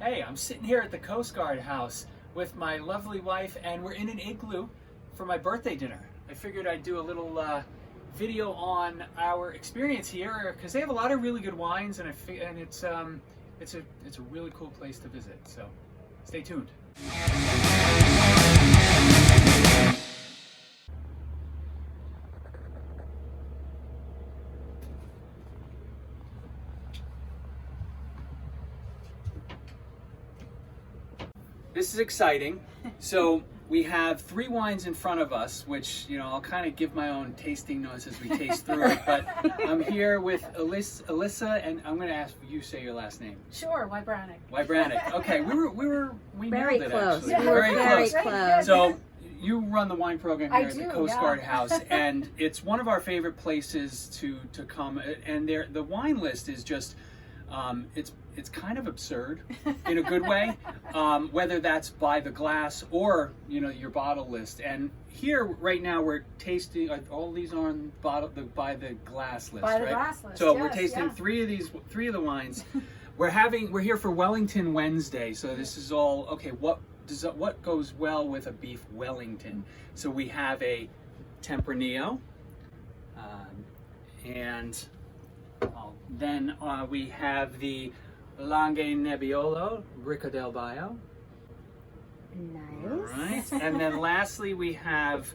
Hey, I'm sitting here at the Coast Guard house with my lovely wife, and we're in an igloo for my birthday dinner. I figured I'd do a little video on our experience here because they have a lot of really good wines, and it's a really cool place to visit. So stay tuned. This is exciting. So we have 3 wines in front of us, which, you know, I'll kind of give my own tasting notes as we taste through it. But I'm here with Elisa, and I'm going to ask you say your last name. Sure, Wybraniec. Wybraniec. Okay, we very nailed it close. actually. Yeah, very close. Right. So you run the wine program here I at the do, Coast yeah. Guard House, and it's one of our favorite places to come. And the wine list is just it's kind of absurd in a good way, whether that's by the glass or, you know, your bottle list. And here right now we're tasting all these are on by the glass list, By the right? glass list, So yes, we're tasting yeah. three of the wines. We're here for Wellington Wednesday, so this is all okay. What goes well with a beef Wellington? So we have a Tempranillo, and then we have the Langhe Nebbiolo, Ricca del Baio. Nice. All right. And then lastly we have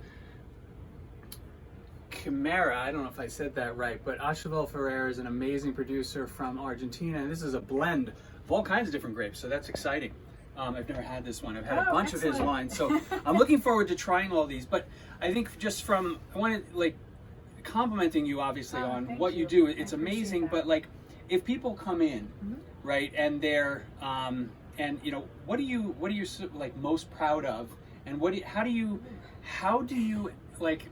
Chimera. I don't know if I said that right, but Acheval Ferrer is an amazing producer from Argentina, and this is a blend of all kinds of different grapes, so that's exciting. I've never had this one. I've had a bunch of his wines, so I'm looking forward to trying all these. But I think just I want to complimenting you obviously on what you do. It's amazing, but if people come in, right, and they're and you know, what are you most proud of, and how do you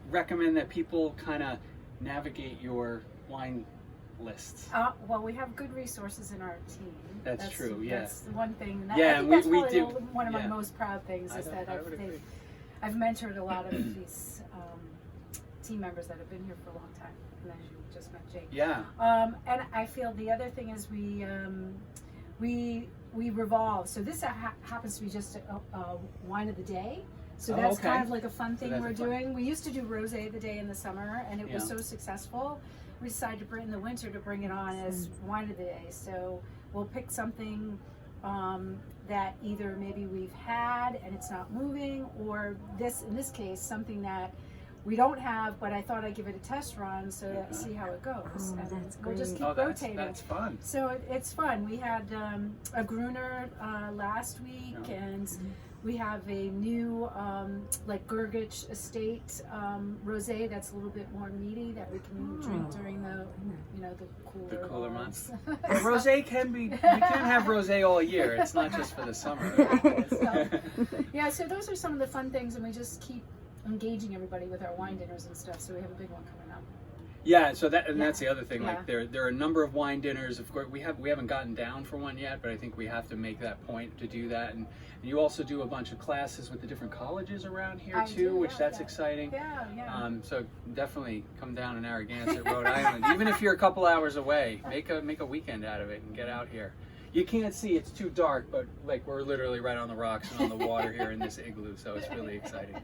recommend that people kind of navigate your wine lists? Well, we have good resources in our team. That's true. Yeah. That's the one thing. Yeah, I think that's we probably do. One of my most proud things is that I've mentored a lot of these team members that have been here for a long time, and as you just met Jake. Yeah. And I feel the other thing is we revolve. So this happens to be just a wine of the day. So that's kind of like a fun thing we're doing. We used to do rosé the day in the summer, and it was so successful. We decided to bring in the winter to bring it on as wine of the day. So we'll pick something that either maybe we've had and it's not moving, or in this case, something that we don't have, but I thought I'd give it a test run so that see how it goes. And we'll just keep rotating. That's fun. So it's fun. We had a Gruner last week, and we have a new Gergich Estate rosé that's a little bit more meaty that we can drink during the the cooler months. Rosé you can have rosé all year. It's not just for the summer. So those are some of the fun things, and we just keep engaging everybody with our wine dinners and stuff. So we have a big one coming up. Yeah, so that's the other thing. There are a number of wine dinners. Of course, we haven't gotten down for one yet, but I think we have to make that point to do that. And you also do a bunch of classes with the different colleges around here too, which that's exciting. Yeah. So definitely come down to Narragansett, Rhode Island. Even if you're a couple hours away, make a weekend out of it and get out here. You can't see; it's too dark, but we're literally right on the rocks and on the water here in this igloo, so it's really exciting.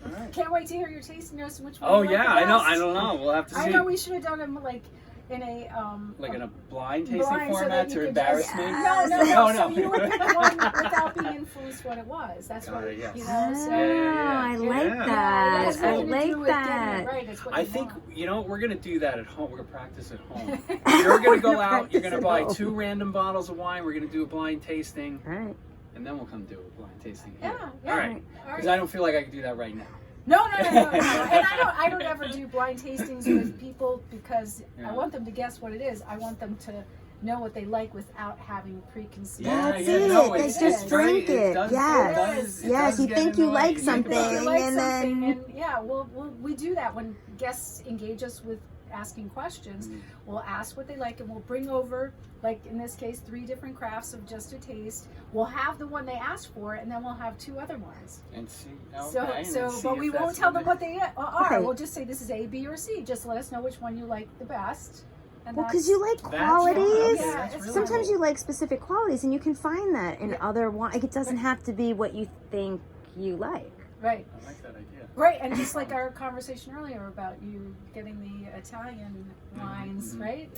All right. Can't wait to hear your tasting notes and which one. Oh you yeah, like the best. I don't know. We'll have to see. I know we should have done them in a in a blind tasting format to embarrass me. No. So you would pick one without being influenced what it was. That's what you know. So I like that. I like that. Right, I think we're gonna do that at home. We're gonna practice at home. You're gonna go out. You're gonna buy 2 random bottles of wine. We're gonna do a blind tasting. All right. And then we'll come do a blind tasting here. Yeah. All right. Because I don't feel like I can do that right now. No. And I don't ever do blind tastings with people because I want them to guess what it is. I want them to know what they like without having preconceived. That's it. They just drink it. Yes. You think you like something, and then we do that when guests engage us with asking questions. We'll ask what they like, and we'll bring over, like in this case, 3 different crafts of just a taste. We'll have the one they asked for, and then we'll have 2 other ones. And see, but we won't tell them what they are. We'll just say this is A, B, or C. Just let us know which one you like the best, And because you like qualities. Yeah, really Sometimes cool. you like specific qualities, and you can find that in other wine. Like, it doesn't have to be what you think you like. Right. I like that idea. Right, and just like our conversation earlier about you getting the Italian wines, right?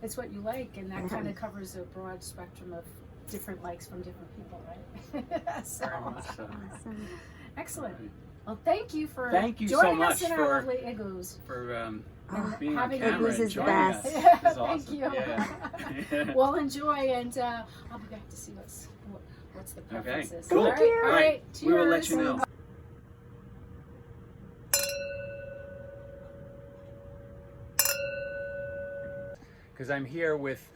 It's what you like, and that kind of covers a broad spectrum of different likes from different people, right? So, Very much so. Awesome. Excellent. Well, thank you for so joining much us in our lovely igloos. For And being on having camera Igloos and is joining best. us. Yeah, This is thank awesome. you. Yeah. Well, enjoy, and I'll be back to see what's the preferences. Cool. All right, you. all right. Cheers. We will let you know. Because I'm here with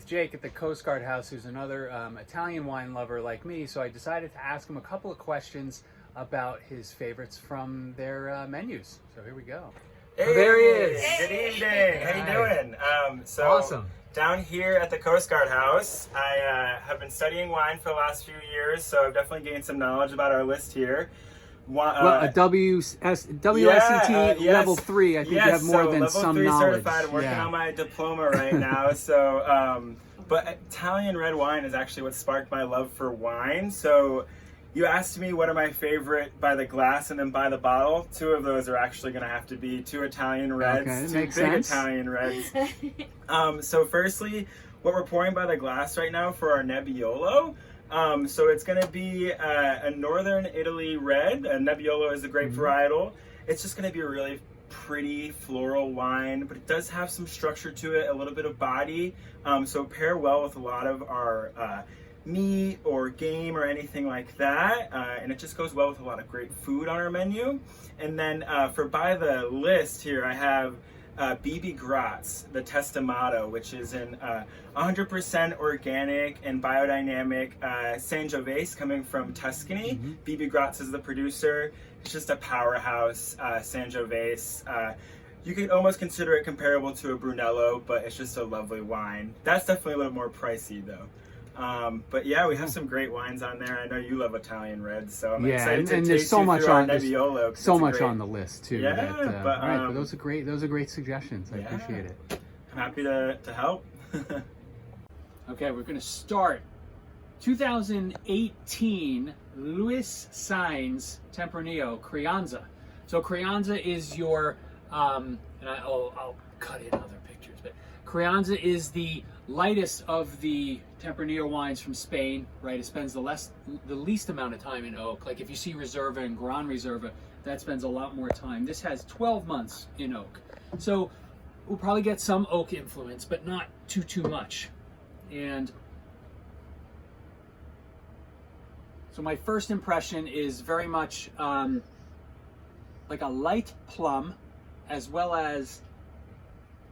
Jake at the Coast Guard House, who's another Italian wine lover like me. So I decided to ask him a couple of questions about his favorites from their menus. So here we go. Hey, there he is. Good evening. How you doing? Awesome. Down here at the Coast Guard House, I have been studying wine for the last few years, so I've definitely gained some knowledge about our list here. A WSET level 3. I think you have more than some level 3 knowledge. certified. I'm working on my diploma right now. So, but Italian red wine is actually what sparked my love for wine. So, you asked me what are my favorite by the glass and then by the bottle. 2 of those are actually going to have to be 2 Italian reds, Okay, 2 makes big sense. Italian reds. So, firstly, what we're pouring by the glass right now for our Nebbiolo. So it's going to be a Northern Italy red. Nebbiolo is a grape varietal. It's just going to be a really pretty floral wine, but it does have some structure to it, a little bit of body. So pair well with a lot of our meat or game or anything like that. And it just goes well with a lot of great food on our menu. And then for by the list here, I have BB Gratz, the Testamato, which is an 100% organic and biodynamic Sangiovese coming from Tuscany. BB Gratz is the producer. It's just a powerhouse Sangiovese. You could almost consider it comparable to a Brunello, but it's just a lovely wine. That's definitely a little more pricey though. But yeah, we have some great wines on there. I know you love Italian reds, so I'm excited to and taste there's so you much through our on Nebbiolo. 'Cause so it's a much great- on the list too. Yeah, that, but, all right, but those are great suggestions. I appreciate it. I'm happy to help. Okay, we're going to start 2018 Luis Sainz Tempranillo Crianza. So Crianza is your, and I'll cut in other pictures, but Crianza is the lightest of the Tempranillo wines from Spain, right? It spends the least amount of time in oak. Like if you see Reserva and Gran Reserva, that spends a lot more time. This has 12 months in oak. So we'll probably get some oak influence, but not too much. And so my first impression is very much like a light plum, as well as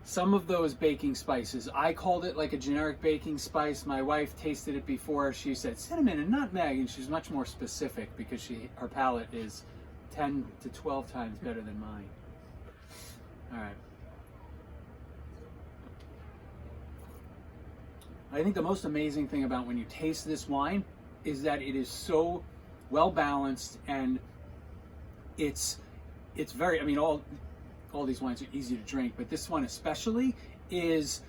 some of those baking spices. I called it like a generic baking spice. My wife tasted it before. She said cinnamon and nutmeg, and she's much more specific because her palate is 10 to 12 times better than mine. All right. I think the most amazing thing about when you taste this wine is that it is so well balanced, and it's very, I mean, all these wines are easy to drink, but this one especially it's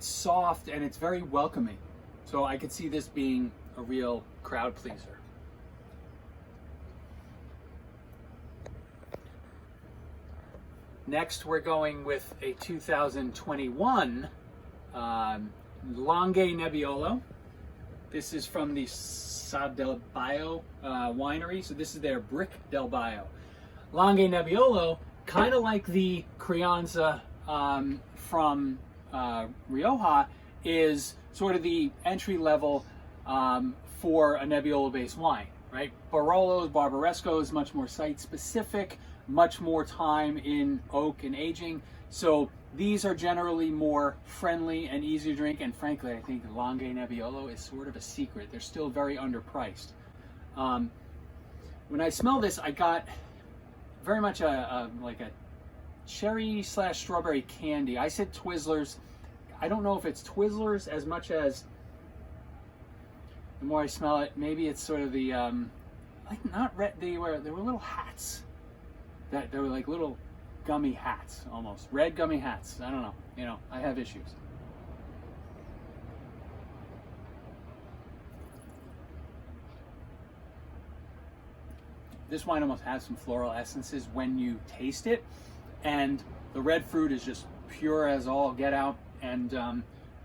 soft and it's very welcoming. So I could see this being a real crowd pleaser. Next, we're going with a 2021 Langhe Nebbiolo. This is from the Sa del Bio winery. So this is their Brick del Bio. Langhe Nebbiolo, kind of like the Crianza from Rioja, is sort of the entry level for a Nebbiolo-based wine, right? Barolo, Barbaresco is much more site specific, much more time in oak and aging. So these are generally more friendly and easy to drink, and frankly, I think the Langhe Nebbiolo is sort of a secret. They're still very underpriced. When I smell this, I got very much like a cherry / strawberry candy. I said Twizzlers. I don't know if it's Twizzlers as much as, the more I smell it, maybe it's sort of the like not red. They were little hats that they were like little gummy hats, almost. Red gummy hats. I don't know. You know, I have issues. This wine almost has some floral essences when you taste it, and the red fruit is just pure as all get out, and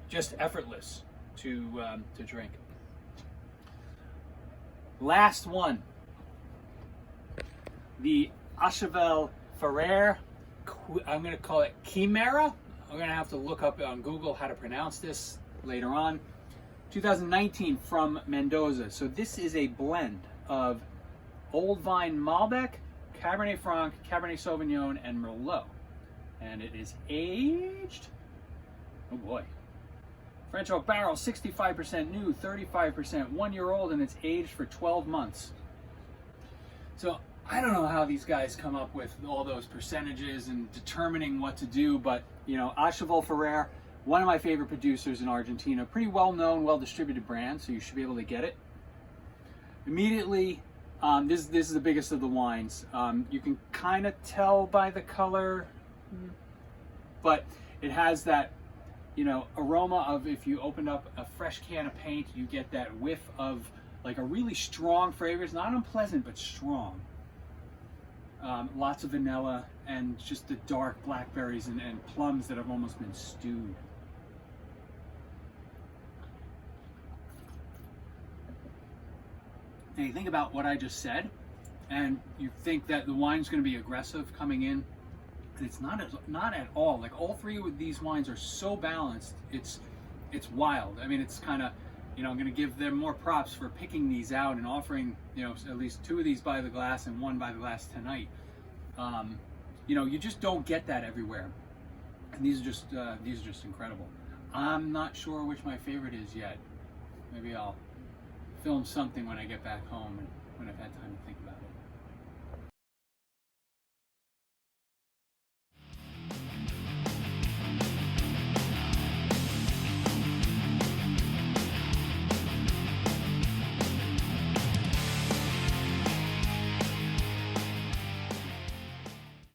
just effortless to drink. Last one, the Acheval Ferrer. I'm going to call it Chimera. I'm going to have to look up on Google how to pronounce this later on. 2019 from Mendoza. So this is a blend of Old Vine Malbec, Cabernet Franc, Cabernet Sauvignon, and Merlot. And it is aged, oh boy, French oak barrel, 65% new, 35% 1 year old, and it's aged for 12 months. So I don't know how these guys come up with all those percentages and determining what to do, but you know, Acheval Ferrer, one of my favorite producers in Argentina, pretty well known, well distributed brand, so you should be able to get it. Immediately, this is the biggest of the wines. You can kind of tell by the color, but it has that, you know, aroma of, if you opened up a fresh can of paint, you get that whiff of like a really strong fragrance, not unpleasant, but strong. Lots of vanilla and just the dark blackberries and plums that have almost been stewed. And you think about what I just said, and you think that the wine's going to be aggressive coming in, and it's not at all. Like, all three of these wines are so balanced, it's wild. I mean, it's kind of, you know, I'm going to give them more props for picking these out and offering, you know, at least 2 of these by the glass and 1 by the glass tonight. You know, you just don't get that everywhere, and these are just incredible. I'm not sure which my favorite is yet. Maybe I'll film something when I get back home and when I've had time to think about it.